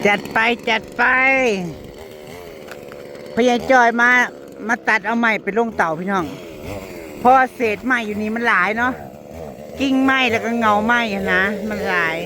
จัดไปจัดไปพญาจอยมาตัดเอาไม้ไปลงเต่าพี่น้องเพราะเศษไม้อยู่นี่มันหลายเนาะกิ่งไม้แล้วก็เงาไม้นะมันหลาย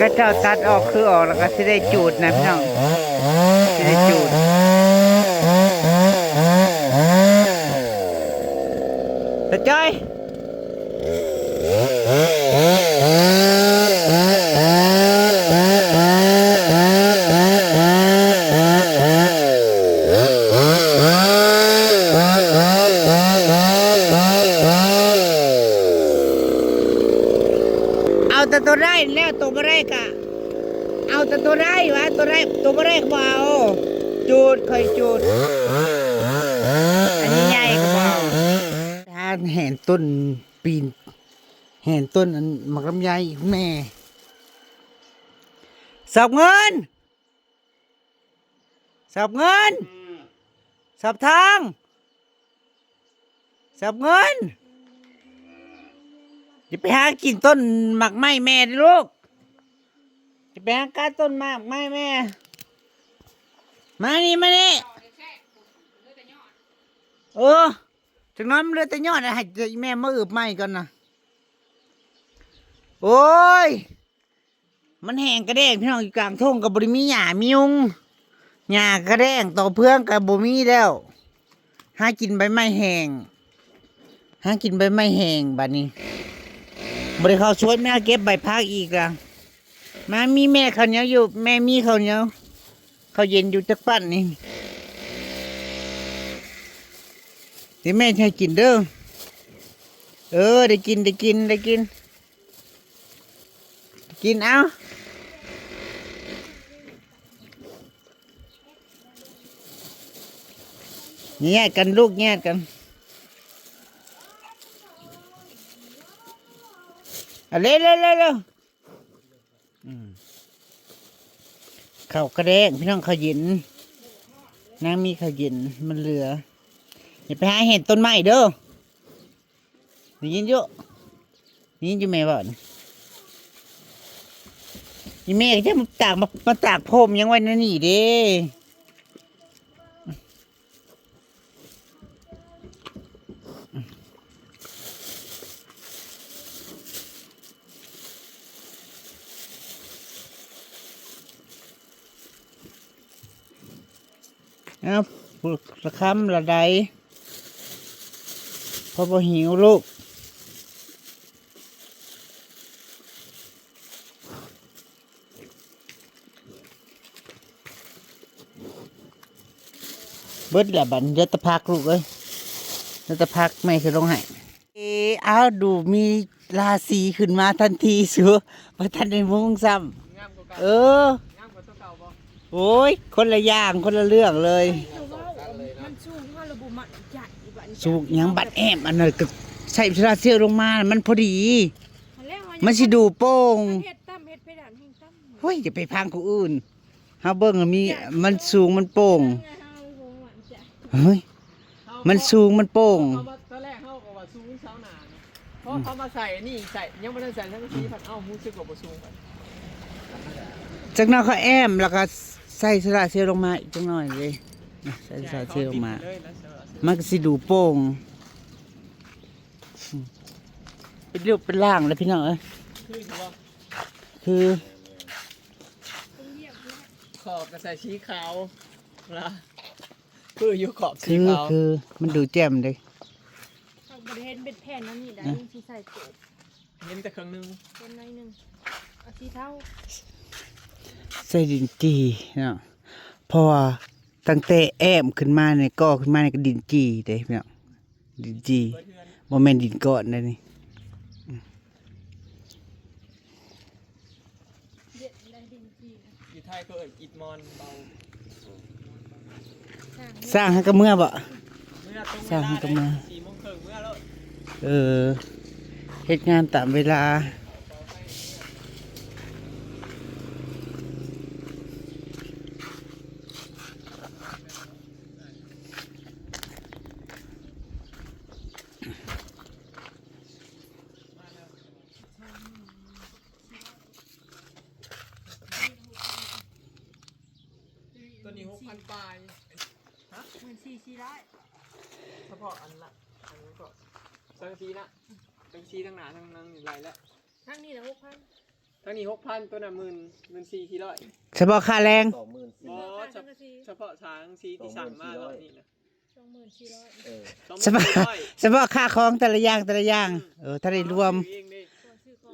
ถ้าเจ้าตัดออกคือออกแล้วก็จะได้จูดนะพี่น้องจะได้จูดแต่จ้อยเอาแต่ตัวได้แล้วตัวไม่ได้กะเอาแต่ตัวได้วะตัวได้ตัวไม่ได้ก็บ่เอาจูดเคยจูดอันนี้ใหญ่ก็บ่เอาถ้าแห่นต้นปีนแห่นต้นอันหมักลำไยแม่สอบเงินสอบเงินสอบทางสอบเงินจะไปหากินต้นหมักไม้แม่ดิลูกจะไปหาก้าต้นหมักไม้แม่มานี่มานี่จังน้อยมันเลยแต่ยอดนะให้แม่มาอึบไม้ก่อนนะโอ้ยมันแห้งกระแดงพี่น้องอยู่กลางทุ่งกับบริมีหญ้ามียุงหญ้ากระแดงต่อเพื่องกับบริมีแล้วหากินใบไม้แห้งหากินใบไม้แห้งบัดนี้บริเขาช่วยแม่เก็บใบพักอีกอะมามีแม่ข้าวเหนียวอยู่แม่มีข้าวเหนียวข้าวเย็นอยู่จักปั้นนี่ที่แม่ให้กินเด้อได้กินได้กินได้กินกินเอาแยกกันลูกแยกกันเร็วเร็วเร็วเร็วข้าวกระแดงพี่น้องข้าวเย็นนางมีข้าวเย็นมันเหลืออย่าไปหาเห็ดต้นไม้เด้อได้ยินอยู่ได้ยินอยู่แม่บ่นี่แม่จะมาตากผมยังไว้นั่นนี่เด้เอาละคำละใดพอหิวลูกเบิดละบันเดี๋ยวจะพักลูกเอ้ยเดี๋ยวจะพักไม่เคยลงให้เอาดูมีราศีขึ้นมาทันทีสัวมาทันในมุ้งซ้ำโอ้ยคนละอย่างคนละเรื่องเลยสูงยังบัดแอมอันนั้นก็ใส่ชราเซียวลงมามันพอดีมันสิดูโป่งเฮ้ยอย่าไปพังคนอื่นเฮาเบิ่งมีมันสูงมันโป่งเฮ้ยมันสูงมันโป่งตอนแรกเขาบอกว่าสูงเช้าหนาเพราะเขามาใส่นี่ใส่ยังไม่ได้ใส่ทั้งทีผัดมูสึกกว่าสูงจากนั้นเขาแอมแล้วก็ใส่ชราเซียวลงมาอีกจังหน่อยเลยใส่ชราเซียวลงมามันก็สิดูโป่งเป็นเรียบเป็นล่างแล้วพี่น้องเอ้ยคือขอบกระใส่สีขาวนะคืออยู่ขอบสีขาวคือมันดูแจ่มเลย บริเวณเป็นแผ่นนั่นนี่ได้ที่ใส่ตัว เห็นแต่เครื่องนึง เป็นหน่อยหนึงเอาสีเท่า ใส่ดินจีเนาะเพราะว่าตั้งแต่แอมขึ้นมาเนี่ยก่อขึ้นมาเนี่ยก็ดินจีเด้พี่น้องดินจี เบิดเฮือน บ่แม่นดินก้อนเด้นี่ เด็ดได้ดินจีนะ อยู่ไทยก็อิดมอนเบา สร้างให้กับเมื่อบ่ เมื่อตรง สร้างให้กับมือ 4 โมงครึ่งเมื่อแล้ว เออเฮ็ดงานตามเวลาตัวนี้6,000ปลาย 14,400 เฉพาะอันละอันนี้ก็สังกะสีนะสังกะสีทั้งหนาทั้งนั้นนี่ไรแล้ว ทั้งนี้ละ6,000 ทั้งนี้6,000ตัวน่ะ14,400 เฉพาะค่าแรง บ่เฉพาะทางสีที่สั่งมาแล้วนี่นะ 24,400 เฉพาะเฉพาะค่าของแต่ละอย่างถ้าได้รวม เองดิ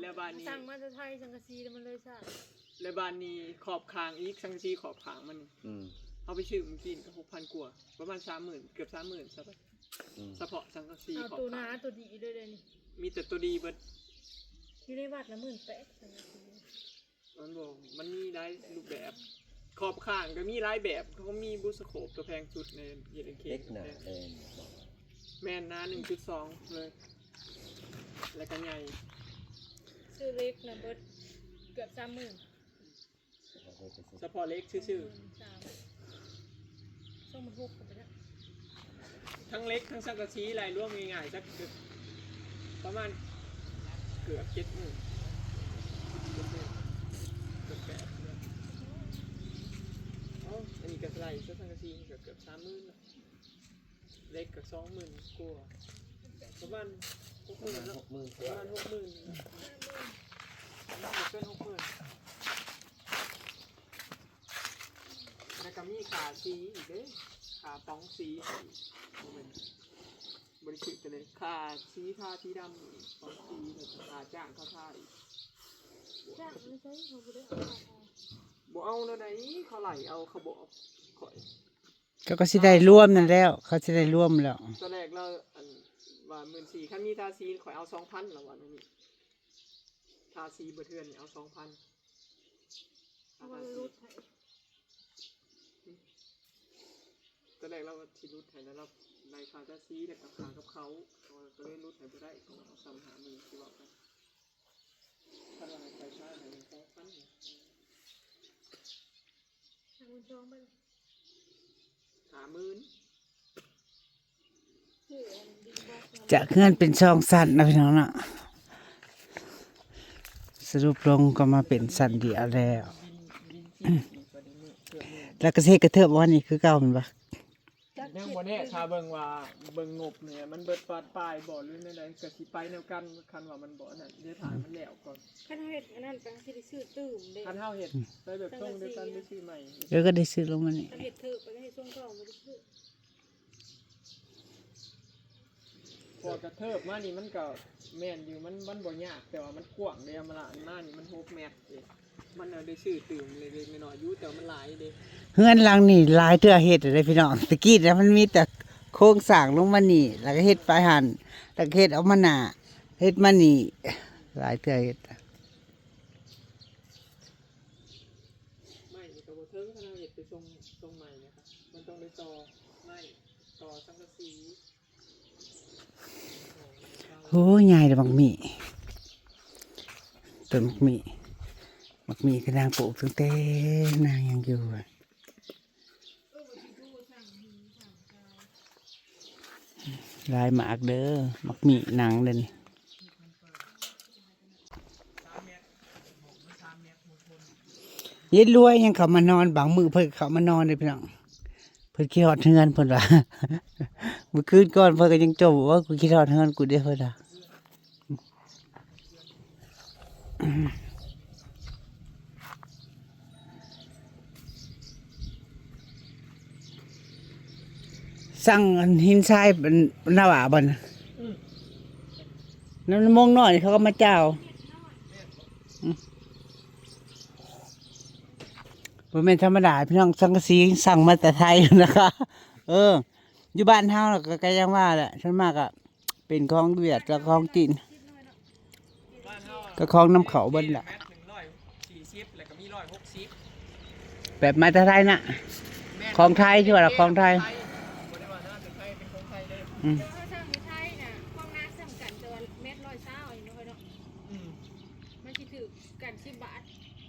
แล้วบ้านนี้ สั่งมาจากไทยสังกะสีแล้วมันเลยซ่า แล้วบ้านนี้ขอบคางอีกสังกะสีขอบคางมันเอาไปชื่อเมื่อกี้ก็6,000 กว่าประมาณ 30,000 เกือบ 30,000ใช่ปะเฉพาะสังกะสี เอา ขอบ ตัวหนา คาง ตัวดีด้วยเลยนี่ มีแต่ตัวดีเบิด อยู่ในวัดละ18,000สังกะสี มันบอกมันมีหลายรูปแบบ ขอบข้างก็มีหลายแบบเขาก็มีบูสโคปตัวแพงสุดในเยนเค เล็กหนาเอง แม่นนะ 1.2 เลย แล้วก็ใหญ่ ซื้อเล็กนะเบิดเกือบ30,000 เฉพาะเล็กชื่อ ส่งมา6ก็ไปแล้ว ๆทั้งเล็กทั้งสังกะสีรายร่วมง่ายๆสักประมาณเกือบ70,000เกือบ8เนี่ยเอ้าอันนี้ก็ไหลสักสังกะสีเกือบ30,000แล้วเล็กก็20,000กว่าประมาณ 60,000แล้ว มือ ประมาณ 60,000น่าจะเกิน 60,000แล้วก็มีขาสีอีกเด้ขาป้องสีอีกบ่แม่นบริสุทธิ์กันเลยขาสีทาสีดำอีกป้องสีแล้วก็ขาจ้างเขาทาอีก จ้างไม่ใช่เขาบ่ได้เอามาเอา บ่เอาแล้วไหนเขาไหลเอาเขาบอกข่อย เขาก็สิได้รวมนั่นแล้ว เขาสิได้รวมแล้ว ตอนแรกเราอันว่า14,000คันมีทาสีข่อยเอา 2,000แล้ววันนี้ทาสีบ่เทื่อนนี่เอา 2,000 เอามารุดให้ ตอนแรกเราสิรุดให้แล้วเราในคาทาสีแล้วก็ขากับเขาก็เลยรุดให้บ่ได้เขาเอาซ้ำหามือสิว่ากันถ้าเราไปช้าให้2,000เนี่ย ทางมันจองมัน 50,000 ชื่ออันดินบล็อกเรา จะเงื่อนเป็นช่องสั้นนะพี่น้องเนาะสรุปลงก็มาเป็นสั้นเดียวแล้ว แล้วก็เทกระเทิบวันนี้คือเก่าแมันปะ ยังบ่แน่ถ้าเบิ่งว่าเบิ่งงบเนี่ยมันเบิดฟาดปลายบ่หรือในใดก็สิไปแนวกันคันว่ามันบ่นั่นเดี๋ยวถ่ายมันแล้วก่อน คันเฮ็ดอันนั้นไปสิได้ซื้อตื้มเด้ คันเฮาเฮ็ดไปแบบตรงเดียวกันได้ซื้อใหม่ เดี๋ยวก็ได้ซื้อลงมานี่ คันเฮ็ดเถอะไปให้ส่งเข้าบ่ได้ซื้อ พอกระเทิบมานี่มันก็แม่นอยู่มันบ่ยากแต่ว่ามันกว้างเด้มาละอันมานี่มัน6 เมตรเด้มันเอาได้ซื้อตื่มเล็กๆน้อยๆอยู่แต่ว่ามันหลายเด้ เฮือนหลังนี่หลายเทื่อเฮ็ดเลยพี่น้องตะกี้นะมันมีแต่โครงสร้างลงมานี่แล้วก็เฮ็ดไปหันแล้วก็เฮ็ดเอามาหน้าเฮ็ดมานี่หลายเทื่อเฮ็ด ไม่นี่ก็บ่เทิงคันเฮาเฮ็ดไปทรงใหม่นะครับมันต้องได้ต่อไม้ต่อสังกะสี โอ้ยใหญ่เลยบักหมี่ต้นบักหมี่ก็นางปลูกตั้งแต่นางยังอยู่อะลายหมากเด้อบักหมี่หนังเด่นเย็ดรวยยังเขามานอนบางมือเพิ่นเขามานอนเลยพี่น้องเพิ่นขี้ฮอดเฮือนเพิ่นว่า เมื่อคืนก่อนเพิ่นก็ยังจมว่ากูขี้ฮอดเฮือนกูเด้อเพิ่นว่า สั่งอันหินทรายเป็นหน้าหวาบ่นนั่นมงน้อยเขาก็มาเจ้า เ บ่แม่นธรรมดาพี่น้องสังกะสีสั่งมาแต่ไทยนะคะอยู่บ้านเฮาน่ะก็ยังว่าแหละส่วนมากอ่ะเป็นของเวียดกับของจีน บ้านเฮาอะ ก็ของน้ำเขาเบิ่นล่ะ แมตร140แล้วก็มี160 แบบมาแต่ไทยน่ะ ของไทยใช่ป่ะล่ะของไทย บ่ได้ว่าน่าเป็นไทยเป็นของไทยเด้อ อืม เขาสร้างในไทยน่ะห้องน้ำสำคัญแต่ว่าเม็ดร้อยเศร้าอยู่น้อยเนาะ อืม มันสิถือกัน10 บาท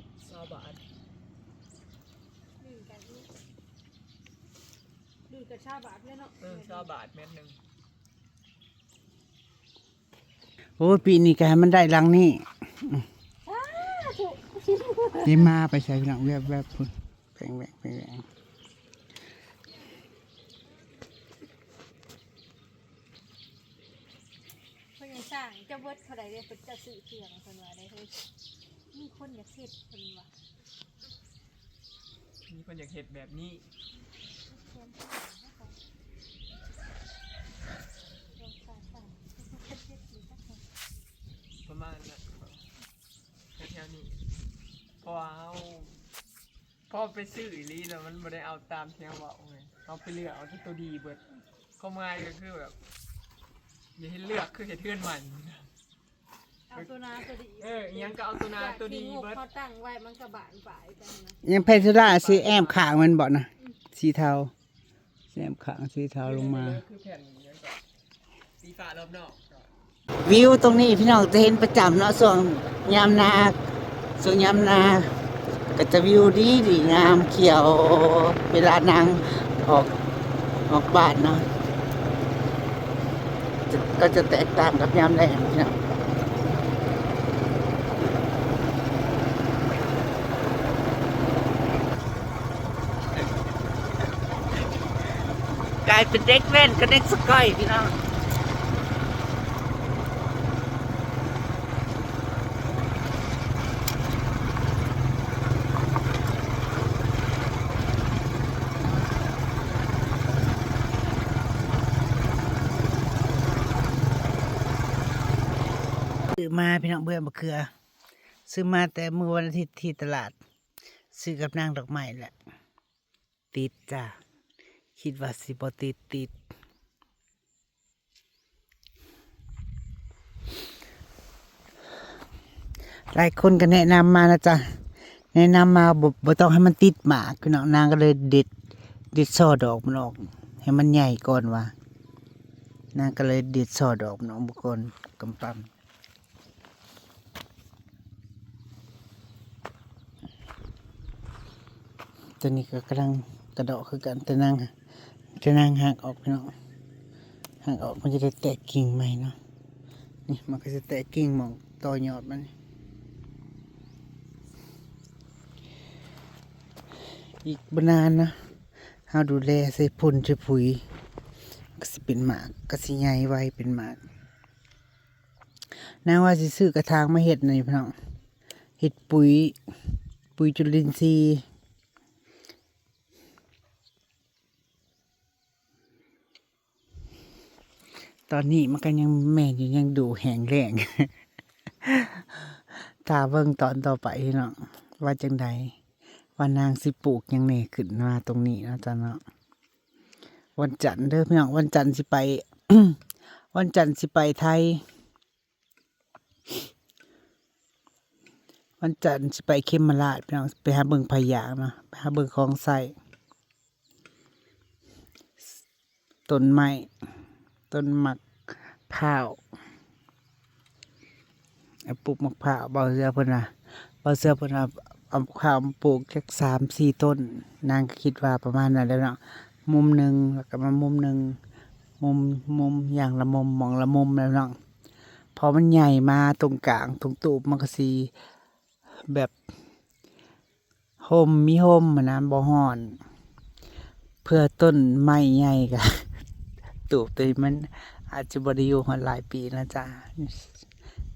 20 บาท ดื่มกันนี่ดื่มกัน20 บาทเลยเนาะ 20 บาทเม็ดหนึง โอ้ยปีนี้ก็ให้มันได้รังนี่นี่มาไปใส่พี่น้องแวบๆพุ่นแพงๆ เพิ่นยังสร้างเจ้าเบิดเท่าใดเด้เพิ่นจะซื้อเครื่องเพิ่นว่าได้เฮ้ยมีคนอยากเฮ็ดเพิ่นว่า มีคนอยากเฮ็ดแบบนี้ประมาณนั้นแถวๆนี้เพราะว่าพอไปซื้ออีหลีแล้วมันบ่ได้เอาตามที่เขาบอกไงเอาไปเลือกเอาที่ตัวดีเบิดก็ง่ายก็คือแบบอย่าให้เลือกคือเฮ็ดเทือนใหม่ เอาตัวนาตัวดี อิหยังก็เอาตัวนาตัวดี งบ เบิด เขาตั้งไว้มันก็บานปลายไปนะ ยังเพชรสุดาสีแอมขางมันบ่นะสีเทาสีแอมขางสีเทาลงมา คือแผ่นอิหยังก็สีฟ้ารอบนอก วิวตรงนี้พี่น้องจะเห็นประจำเนาะส่วนยามนาส่วนยามนาก็จะวิวดีงามเขียวเวลานางออกบ้านเนาะก็จะแตกต่างกับยามแรงพี่น้องกลายเป็นเด็กเล่นกับเด็กสก้อยพี่น้องซื้อมาพี่น้องเบื่อมะเขือซื้อมาแต่เมื่อวันอาทิตย์ที่ตลาดซื้อกับนางดอกไม้แหละติดจ้ะคิดว่าสิบ่ติดหลายคนก็แนะนำมานะจ๊ะแนะนำมาบ่ต้องให้มันติดหมากพี่น้องนางก็เลยเด็ดช่อดอกมันออก ให้มันใหญ่ก่อนว่านางก็เลยเด็ดช่อดอกมันออกบุกคนกำปั้มตัวนี้ก็กำลังกระโดดคือกันแต่นางหักออกพี่น้องหักออกมันจะได้แตกกิ่งใหม่เนาะนี่มันก็จะแตกกิ่งหมองต่อยอดมันอีกบนานนะเฮาดูแลใส่พ่นใส่ปุ๋ยก็สิเป็นหมากก็สิใหญ่ไวเป็นหมากนางว่าสิซื้อกระถางมาเฮ็ดนี่พี่น้องเฮ็ดปุ๋ยจุลินทรีย์ตอนนี้มันก็ยังแม่นอยู่ยังดูแห้งแล้ง ถ้าเบิ่งตอนต่อไปเนาะว่าจังใดว่านางสิปลูกหยังแหน่ขึ้นมาตรงนี้เนาะจ้ะเนาะวันจันทร์เด้อพี่น้องวันจันทร์สิไป วันจันทร์สิไปไทย วันจันทร์สิไปเขมราชพี่น้องไปหาเบิ่งพญาเนาะไปหาเบิ่งของใส่ต้นไม้ต้นมะพร้าวปลูกมะพร้าวเบาเสือเพิ่นน่ะเอามะพร้าวมาปลูกแค่3-4 ต้นนางก็คิดว่าประมาณนั้นแล้วเนาะมุมหนึ่งแล้วก็มามุมหนึ่งมุมอย่างละมุมมองละมุมแล้วเนาะพอมันใหญ่มาตรงกลางตรงตูบมันก็สีแบบมีโฮมนะบ่ฮ้อน เพื่อต้นไม้ใหญ่กะ ตูบตัวนี้มันอาจจะบริอยู่หลายปีนะจ๊ะ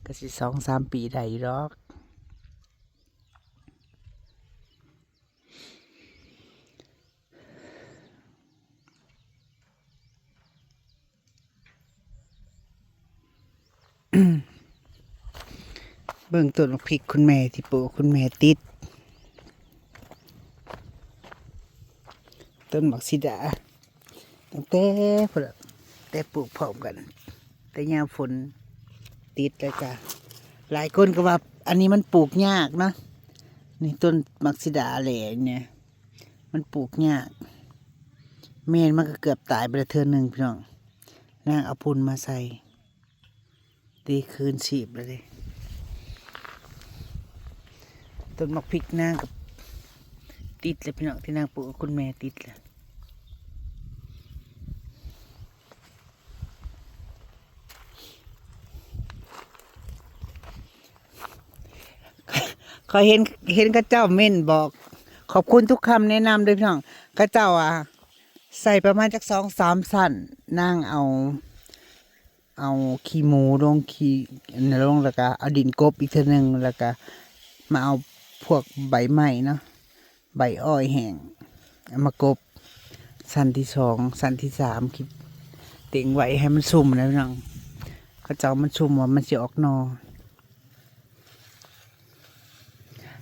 ก็สิ2-3 ปีได้อยู่ดอก เบิ่งต้นพริกคุณแม่ที่ปลูกคุณแม่ติดต้นบักซิดาตั้งแต่พุ่นล่ะแต่ปลูกพร้อมกัน แต่ยามฝนติดแล้วจ้ะหลายคนก็ว่าอันนี้มันปลูกยากเนาะนี่ต้นบักซิดาแหล่เนี่ยมันปลูกยากแม่นมันก็เกือบตายไปแล้วเทื่อหนึงพี่น้องนางเอาพุ่นมาใส่ตีคืนชีพเลยต้นมักพริกนางกับติดเลยพี่น้องที่นางปลูกกับคุณแม่ติดเลยเขาเห็นข้าเจ้าเม่นบอก ขอบคุณทุกคำแนะนำด้วยพี่น้องข้าเจ้าใส่ประมาณจัก2-3 สั่นนางเอาขี้หมูลงขี้อันนั้นลงแล้วก็เอาดินกบอีกเทีนึงแล้วก็มาเอาพวกใบไม้เนาะใบอ้อยแห้งเอามากบสั้นที่2สั้นที่3คิดเต็งไว้ให้มันซุ่มนะพี่น้องเขาเจ้ามันซุ่มว่ามันจะออกหนอ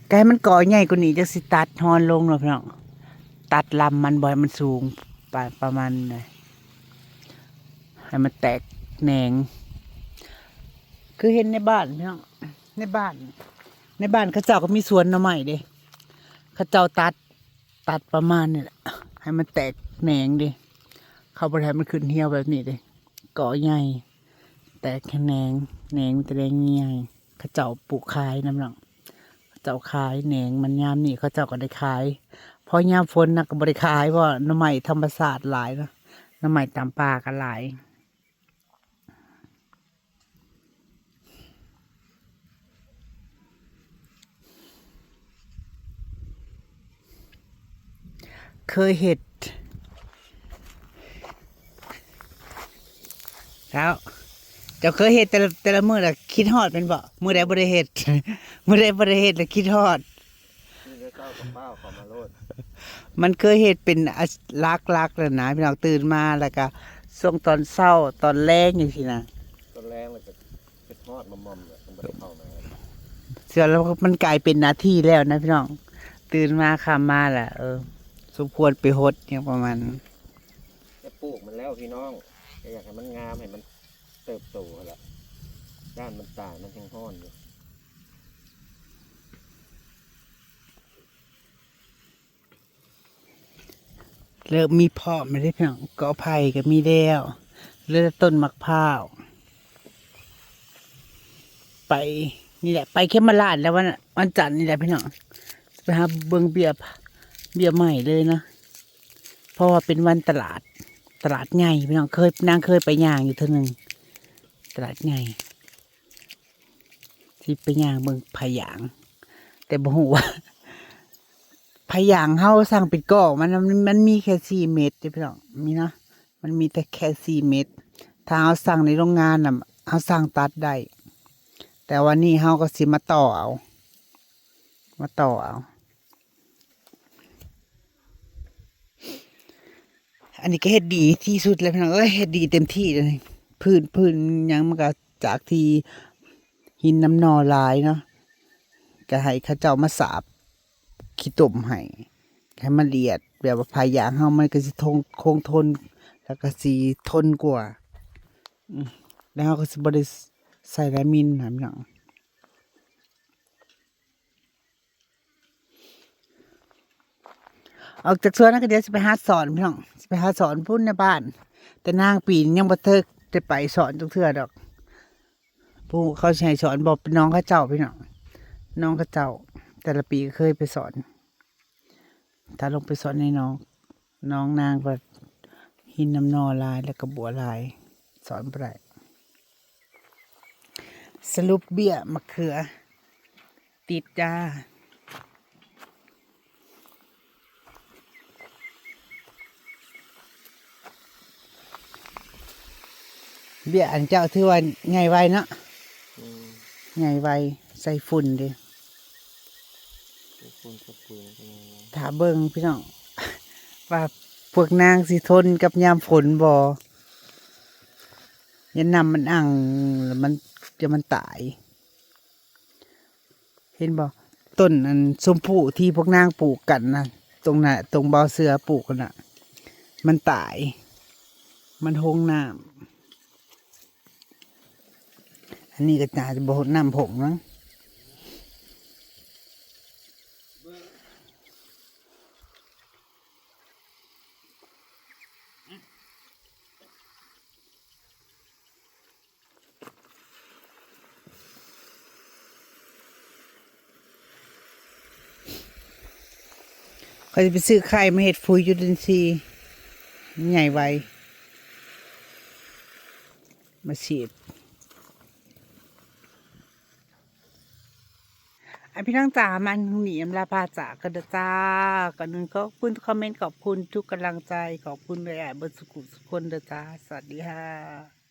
ไก่มันก่อใหญ่กว่านี้จะสิตัดฮอนลงเนาะพี่น้องตัดลำมันบ่อยมันสูงประมาณไหนให้มันแตกแหนงคือเห็นในบ้านพี่น้องในบ้านเขาเจ้าก็มีสวนหน่อไม้เด้เขาเจ้าตัดประมาณนี่แหละให้มันแตกแหนงดิเขาบ่ได้มันขึ้นเหี่ยวแบบนี้เด้ก่อใหญ่แตกแหนงมันจะแดงใหญ่เขาเจ้าปลูกขายน้ำหนังเขาเจ้าขายแหนงมันยามนี่เขาเจ้าก็ได้ขายพอยามฝนนะก็บ่ได้ขายเพราะหน่อไม้ธรรมชาติหลายเนาะหน่อไม้ตามป่าก็หลายเคยเห็ดแล้วเจ้าเคยเห็ดแต่ละมื้อละคิดฮอดเป็นบ่มื้อใดบ่ได้เห็ด มื้อใดบ่ได้เห็ดแล้วคิดฮอดนี่ก็เจ้ากับเป้าขอมาโลด มันเคยเห็ดเป็นลักแล้วนะพี่น้องตื่นมาแล้วก็ช่วงตอนเช้าตอนแลงจังซี่นะตอนแรงมันจะเป็นทอดมอมๆเนี่ยมันบ่ได้เข้ามาเสร็จแล้วมันกลายเป็นหน้าที่แล้วนะพี่น้องตื่นมาค่ำมาแหละสมควรไปฮดอย่างประมาณจะปลูกมันแล้วพี่น้องก็อยากให้มันงามให้มันเติบโตแหละด้านมันตายมันแห้งห้อนอยู่เริ่มมีเพาะไม่ได้พี่น้องกอไผ่ก็มีแล้วเริ่มต้นมะพร้าวไปนี่แหละไปเข้มราชแล้ววันจันทร์นี่แหละพี่น้องไปหาเบิ่งเบียร์ใหม่เลยนะเพราะว่าเป็นวันตลาดใหญ่พี่น้องนางเคยไปย่างอยู่เท่านึงตลาดใหญ่ที่ไปย่างเบิ่งพะยางแต่บ่ฮู้ว่าพะยางเฮาสั่งเป็นกอกมันมีแค่4 เม็ดพี่น้องมีเนาะมันมีแต่แค่4 เม็ดถ้าเฮาสั่งในโรงงานน่ะเฮาสั่งตัดได้แต่วันนี้เฮาก็สิมาต่อเอาอันนี้ก็เฮ็ดดีที่สุดเลยพี่น้องเฮ็ดดีเต็มที่เลยพื้นหยังมันก็จากที่หินน้ำนอหลายเนาะก็ให้เขาเจ้ามาสาบขี้ตุ่มให้มันละเอียดแบบว่าพายางเฮามันก็สิคงทนแล้วก็สิทนกว่าแล้วเฮาก็สิบ่ได้ใส่ลามินนะพี่น้องออกจากสวนนั้นก็เดี๋ยวจะไปหาสอนพี่น้องจะไปหาสอนพุ่นในบ้านแต่นางปีนยังบ่เทิกได้ไปสอนจักเทื่อดอกผู้เขาใช้สอนบอกเป็นน้องเขาเจ้าพี่น้องน้องเขาเจ้าแต่ละปีก็เคยไปสอนถ้าลงไปสอนในน้องนางก็หินน้ำนอลายแล้วก็บัวลายสอนบ่ได้สรุปเบี้ยมะเขือติดจ้าเบี้ยอันเจ้าถือว่าไงไวเนาะไงไวใส่ฝุ่นดิถ้าเบิ่งพี่น้องว่าพวกนางสิทนกับยามฝนบ่ยันนำมันอังแล้วมันตาย เห็นบ่ต้นอันชมพู่ที่พวกนางปลูกกันนะตรงน่ะตรงบ่อเสือปลูกกันน่ะ มันตาย มันหงน้ำอันนี้ก็น่าจะบ่น้ำผงมั้งเขาจะไปซื้อไข่มาเห็ดปุ๋ยจุลินทรีย์ใหญ่ไวมาฉีดพี่น้องจ๋ามันหนีอำลาพาจากกันเด้อจ้าก่อนอื่นก็ขอบคุณทุกคอมเมนต์ขอบคุณทุกกำลังใจขอบคุณเลยเบอร์สุขุสุขคนเด้อจ้าสวัสดีค่ะ